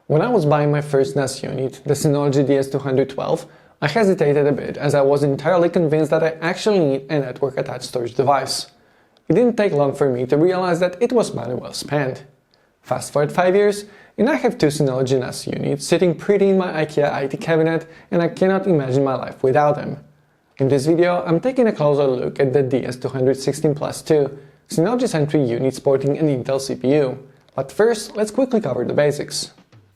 When I was buying my first NAS unit, the Synology DS212, I hesitated a bit as I was entirely convinced that I actually need a network-attached storage device. It didn't take long for me to realize that it was money well spent. Fast forward 5 years, and I have two Synology NAS units sitting pretty in my IKEA IT cabinet, and I cannot imagine my life without them. In this video, I'm taking a closer look at the DS216 II, Synology's entry unit sporting an Intel CPU. But first, let's quickly cover the basics.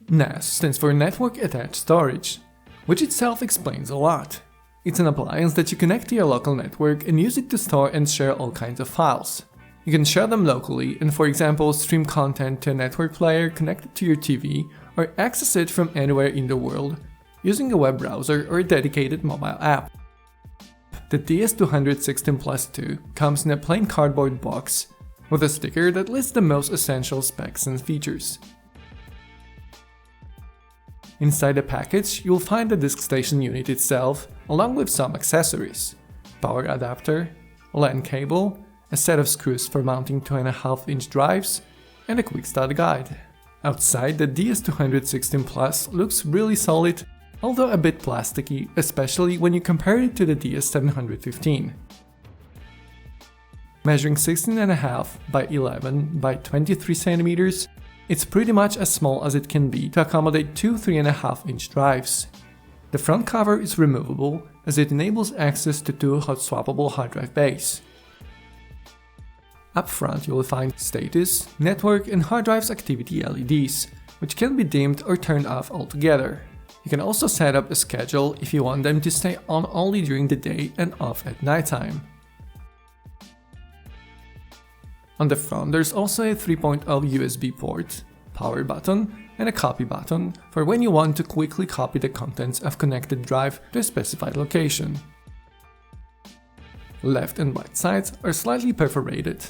NAS stands for Network Attached Storage, which itself explains a lot. It's an appliance that you connect to your local network and use it to store and share all kinds of files. You can share them locally and, for example, stream content to a network player connected to your TV or access it from anywhere in the world using a web browser or a dedicated mobile app. The DS216 II comes in a plain cardboard box with a sticker that lists the most essential specs and features. Inside the package, you'll find the disk station unit itself, along with some accessories: power adapter, LAN cable, a set of screws for mounting 2.5-inch drives, and a quick start guide. Outside, the DS216 looks really solid, although a bit plasticky, especially when you compare it to the DS715. Measuring 16.5 by 11 by 23 cm, it's pretty much as small as it can be to accommodate two 3.5-inch drives. The front cover is removable as it enables access to two hot swappable hard drive bays. Up front you will find status, network and hard drives activity LEDs, which can be dimmed or turned off altogether. You can also set up a schedule if you want them to stay on only during the day and off at nighttime. On the front there's also a 3.0 USB port, power button and a copy button for when you want to quickly copy the contents of connected drive to a specified location. Left and right sides are slightly perforated.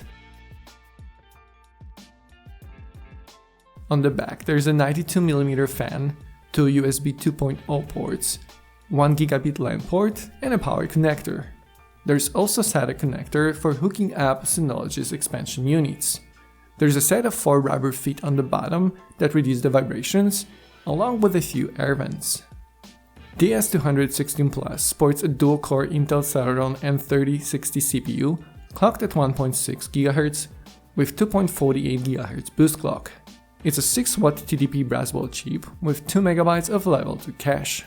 On the back there's a 92mm fan, two USB 2.0 ports, 1 gigabit LAN port and a power connector. There's also SATA connector for hooking up Synology's expansion units. There's a set of 4 rubber feet on the bottom that reduce the vibrations, along with a few air vents. DS216 sports a dual-core Intel Celeron N3060 CPU clocked at 1.6 GHz with 2.48 GHz boost clock. It's a 6-watt TDP Braswell chip with 2 MB of level 2 cache.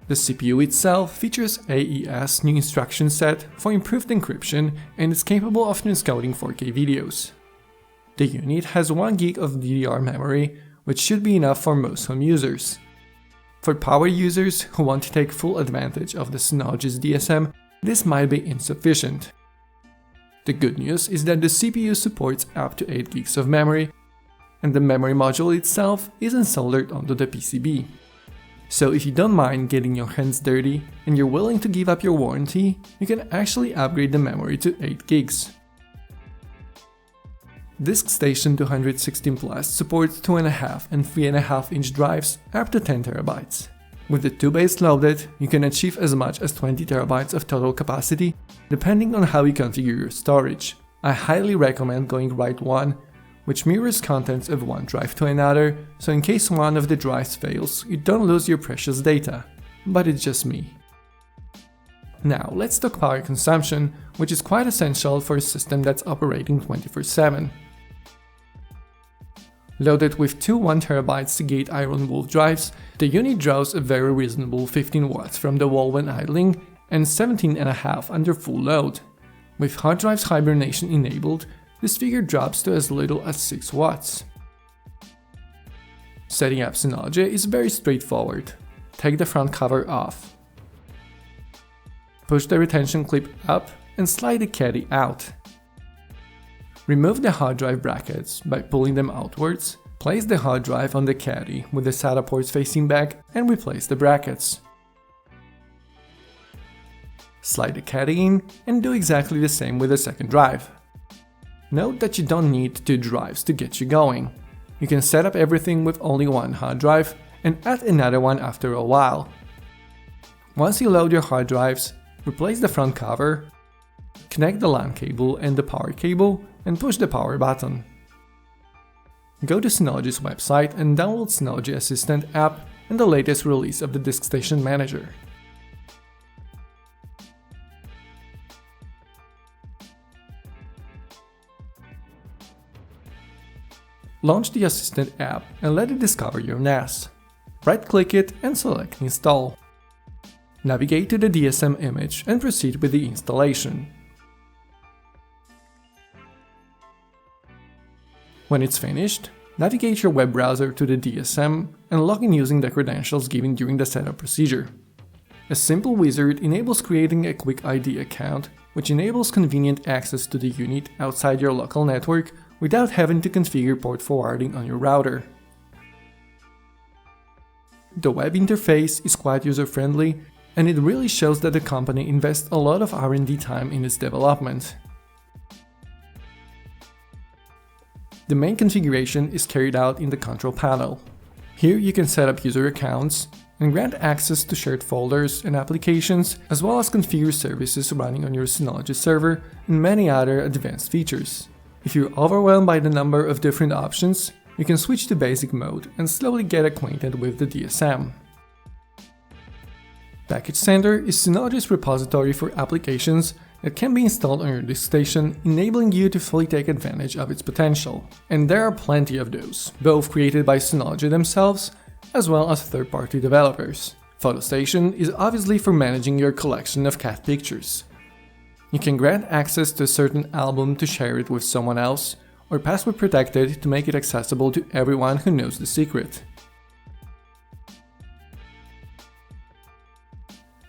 The CPU itself features AES new instruction set for improved encryption and is capable of transcoding 4K videos. The unit has 1 GB of DDR memory, which should be enough for most home users. For power users who want to take full advantage of the Synology's DSM, this might be insufficient. The good news is that the CPU supports up to 8 GB of memory, and the memory module itself isn't soldered onto the PCB. So if you don't mind getting your hands dirty and you're willing to give up your warranty, you can actually upgrade the memory to 8 GB. Disk Station 216 supports 2.5 and 3.5-inch drives up to 10 TB. With the two bays loaded, you can achieve as much as 20 TB of total capacity, depending on how you configure your storage. I highly recommend going RAID 1, which mirrors contents of one drive to another, so in case one of the drives fails, you don't lose your precious data. But it's just me. Now let's talk power consumption, which is quite essential for a system that's operating 24/7. Loaded with two 1 TB Seagate Iron Wolf drives, the unit draws a very reasonable 15 watts from the wall when idling and 17.5 under full load. With hard drives hibernation enabled, this figure drops to as little as 6 watts. Setting up Synology is very straightforward. Take the front cover off. Push the retention clip up and slide the caddy out. Remove the hard drive brackets by pulling them outwards, place the hard drive on the caddy with the SATA ports facing back and replace the brackets. Slide the caddy in and do exactly the same with the second drive. Note that you don't need 2 drives to get you going. You can set up everything with only one hard drive and add another one after a while. Once you load your hard drives, replace the front cover, connect the LAN cable and the power cable, and push the power button. Go to Synology's website and download Synology Assistant app and the latest release of the DiskStation Manager. Launch the Assistant app and let it discover your NAS. Right-click it and select Install. Navigate to the DSM image and proceed with the installation. When it's finished, navigate your web browser to the DSM and log in using the credentials given during the setup procedure. A simple wizard enables creating a quick ID account, which enables convenient access to the unit outside your local network without having to configure port forwarding on your router. The web interface is quite user-friendly, and it really shows that the company invests a lot of R&D time in its development. The main configuration is carried out in the control panel. Here you can set up user accounts and grant access to shared folders and applications, as well as configure services running on your Synology server and many other advanced features. If you're overwhelmed by the number of different options, you can switch to basic mode and slowly get acquainted with the DSM. Package Center is Sinologist Repository for applications that can be installed on your DiskStation, enabling you to fully take advantage of its potential. And there are plenty of those, both created by Synology themselves, as well as third-party developers. PhotoStation is obviously for managing your collection of cat pictures. You can grant access to a certain album to share it with someone else, or password protect it to make it accessible to everyone who knows the secret.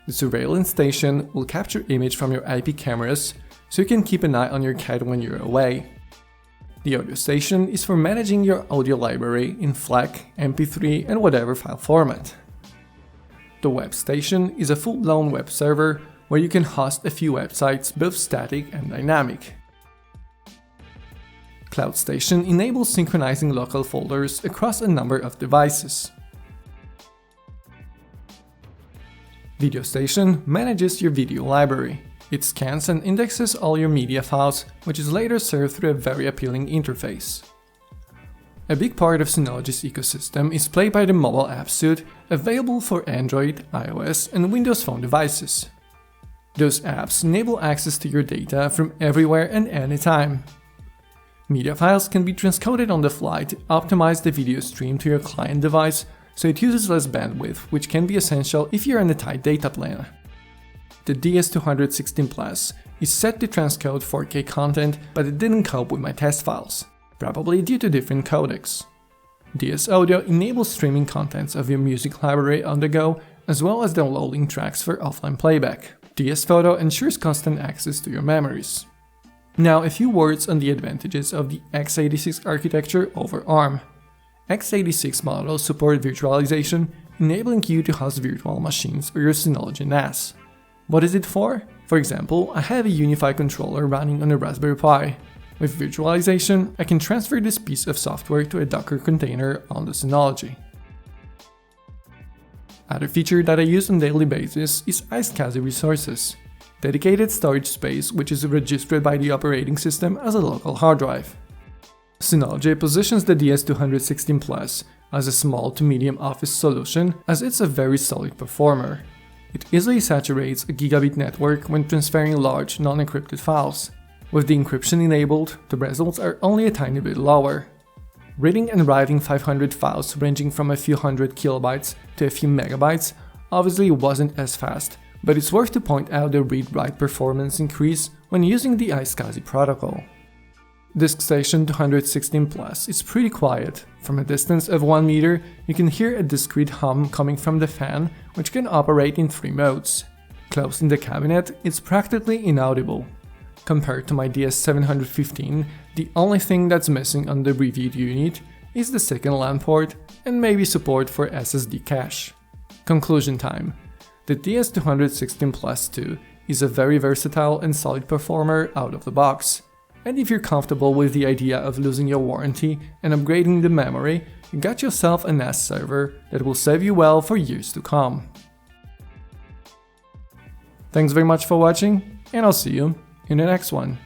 The Surveillance Station will capture image from your IP cameras, so you can keep an eye on your cat when you're away. The Audio Station is for managing your audio library in FLAC, MP3 and whatever file format. The Web Station is a full-blown web server where you can host a few websites, both static and dynamic. Cloud Station enables synchronizing local folders across a number of devices. Video Station manages your video library. It scans and indexes all your media files, which is later served through a very appealing interface. A big part of Synology's ecosystem is played by the mobile app suite, available for Android, iOS and Windows Phone devices. Those apps enable access to your data from everywhere and anytime. Media files can be transcoded on the fly to optimize the video stream to your client device, so it uses less bandwidth, which can be essential if you're on a tight data plan. The DS216 Plus is set to transcode 4K content, but it didn't cope with my test files, probably due to different codecs. DS Audio enables streaming contents of your music library on the go, as well as downloading tracks for offline playback. DS Photo ensures constant access to your memories. Now a few words on the advantages of the x86 architecture over ARM. x86 models support virtualization, enabling you to host virtual machines or your Synology NAS. What is it for? For example, I have a UniFi controller running on a Raspberry Pi. With virtualization, I can transfer this piece of software to a Docker container on the Synology. Other feature that I use on a daily basis is iSCSI resources, dedicated storage space which is registered by the operating system as a local hard drive. Synology positions the DS216 Plus as a small to medium office solution, as it's a very solid performer. It easily saturates a gigabit network when transferring large non-encrypted files. With the encryption enabled, the results are only a tiny bit lower. Reading and writing 500 files ranging from a few hundred kilobytes to a few megabytes obviously wasn't as fast, but it's worth to point out the read-write performance increase when using the iSCSI protocol. DiskStation 216 Plus is pretty quiet. From a distance of 1 meter, you can hear a discrete hum coming from the fan, which can operate in 3 modes. Close in the cabinet, it's practically inaudible. Compared to my DS715, the only thing that's missing on the reviewed unit is the second LAN port and maybe support for SSD cache. Conclusion time. The DS216 Plus II is a very versatile and solid performer out of the box. And if you're comfortable with the idea of losing your warranty and upgrading the memory, you got yourself a NAS server that will serve you well for years to come. Thanks very much for watching, and I'll see you in the next one.